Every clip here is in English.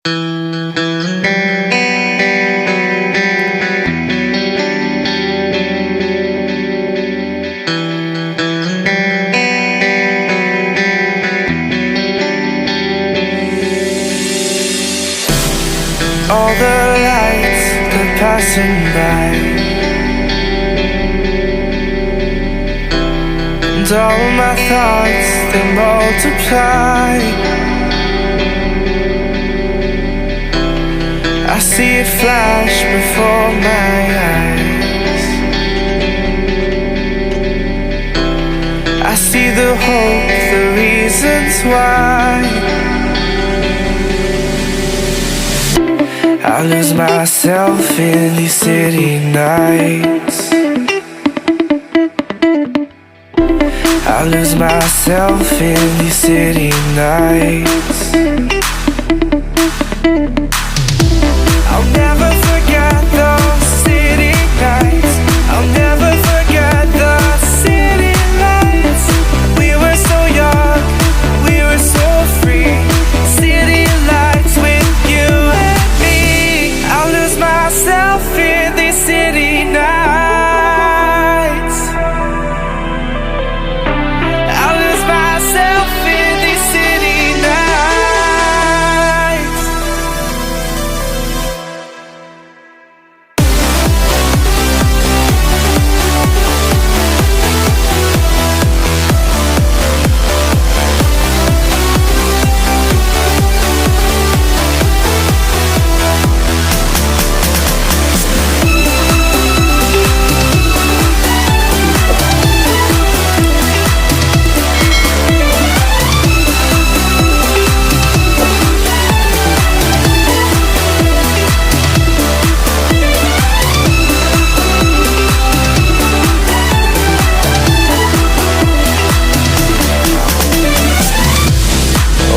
All the lights, they're passing by, and all my thoughts, they multiply. I see it flash before my eyes. I see the hope, the reasons why. I lose myself in these city nights. I lose myself in these city nights. I'll never forget those city nights. I'll never forget the city lights. We were so young, we were so free. City lights with you and me. I'll lose myself in these city nights. I'll lose myself in these city nights.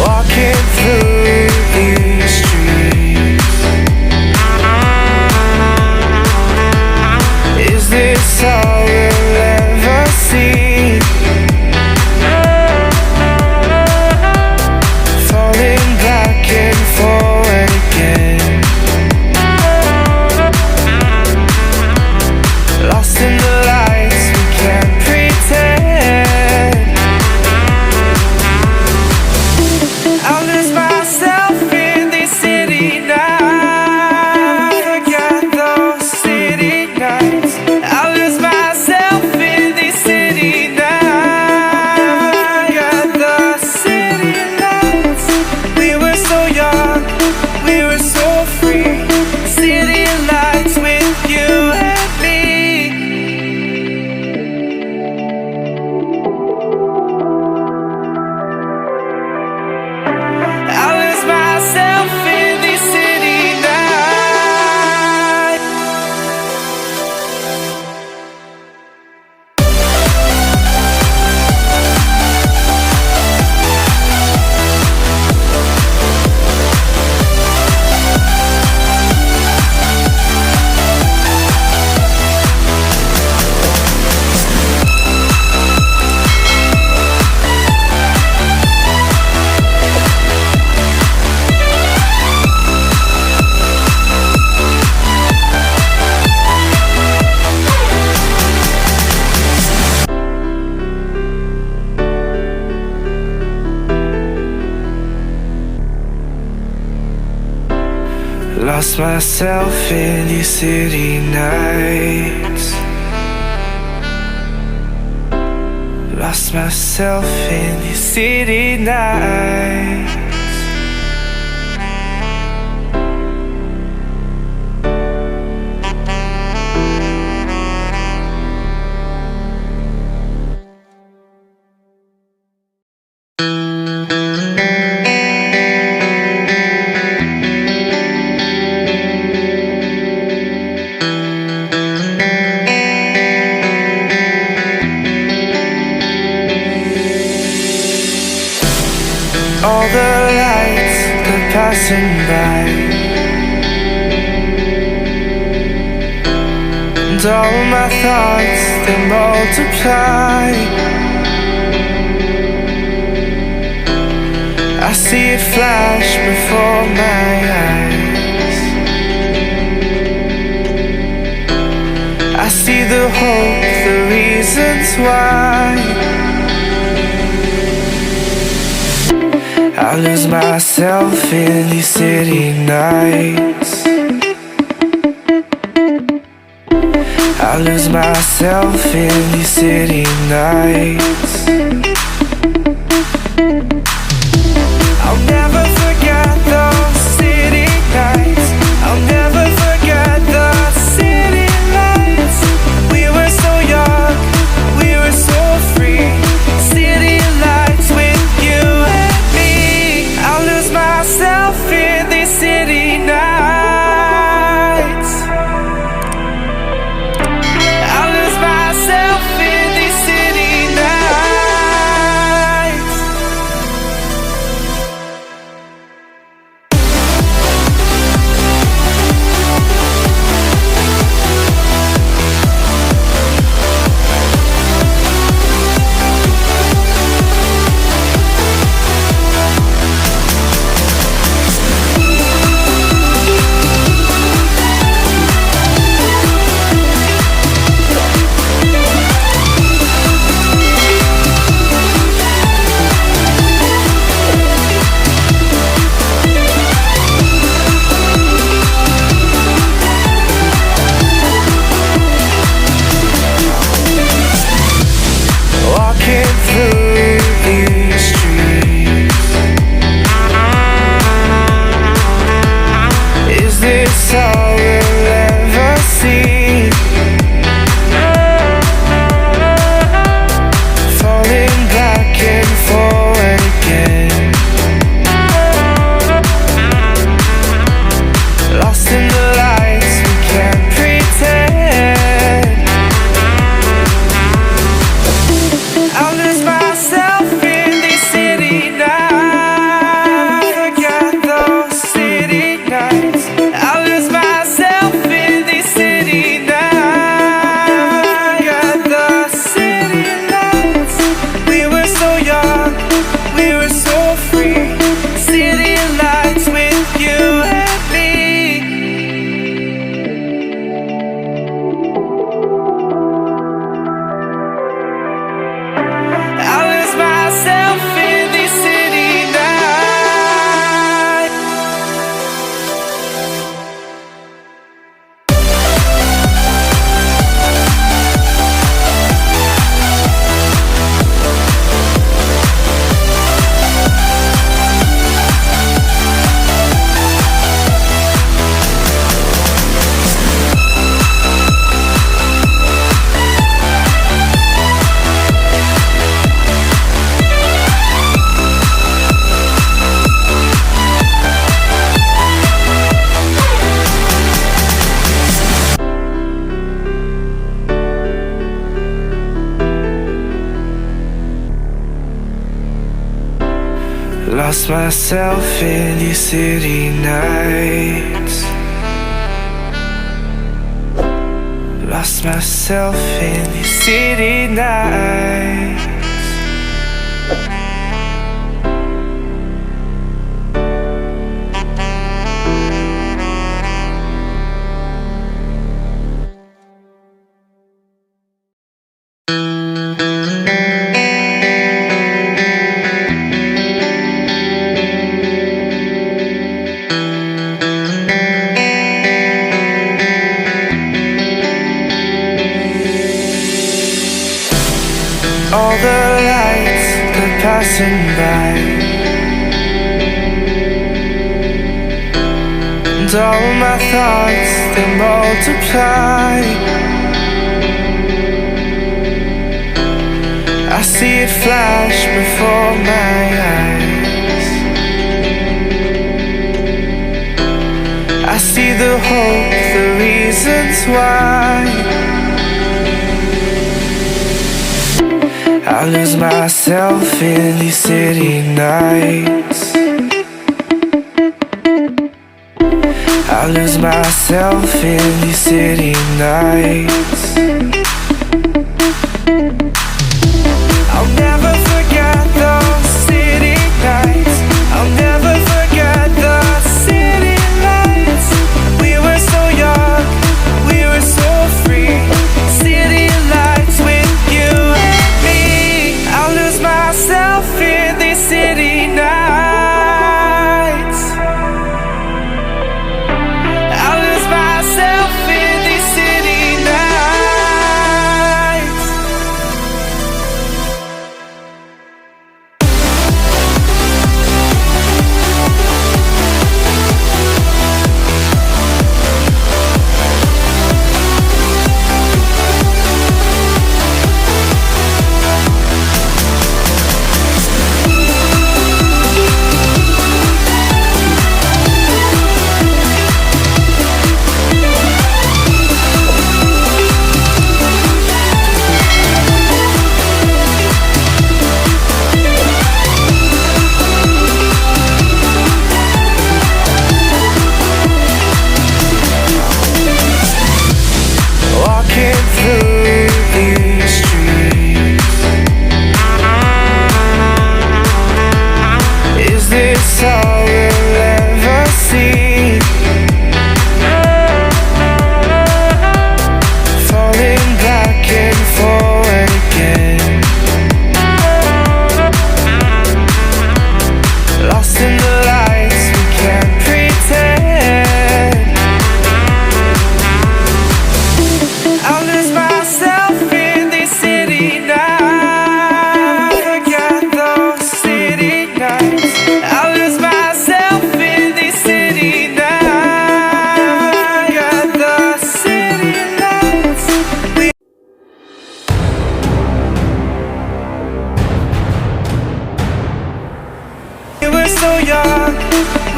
Walking through these streets, is this all we'll ever see? Falling back and forward again, lost in the lights, we can't pretend. I'll lose myself in these city nights. Forget those city nights. I'll lose myself in these city nights. Forget the city lights. We were so young, we were so free. City lights with you and me. I lose myself in these city nights. Lost myself in these city nights. Lost myself in these city nights. All the lights, they're passing by, and all my thoughts, they multiply. I see it flash before my eyes. the hope, the reasons why. I lose myself in these city nights. I lose myself in these city nights. I'll never forget those city nights. I'll never forget the city lights. We were so young, we were so free. City lights with you and me. I'll lose myself in these city nights. I'll lose myself in these city nights. Walking through these streets, is this all we'll ever see? Falling back and forward again, lost in the lights, we can't pretend. I'll lose myself in these city nights. Forget those city nights. I'll lose myself in these city nights. Forget the city lights. We were so young, we were so free. City lights with you and me. I lose myself in these city nights. Lost myself in these city nights. Lost myself in these city nights. All the lights, they're passing by, and all my thoughts, they multiply. I see it flash before my eyes. I see the hope, the reasons why. I lose myself in these city nights. I lose myself in these city nights. I'll never forget those city nights. I'll never forget the city lights. We were so young, we were so free. City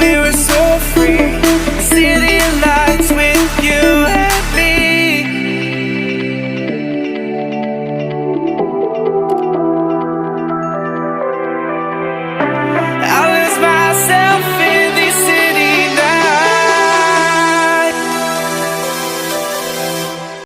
we were so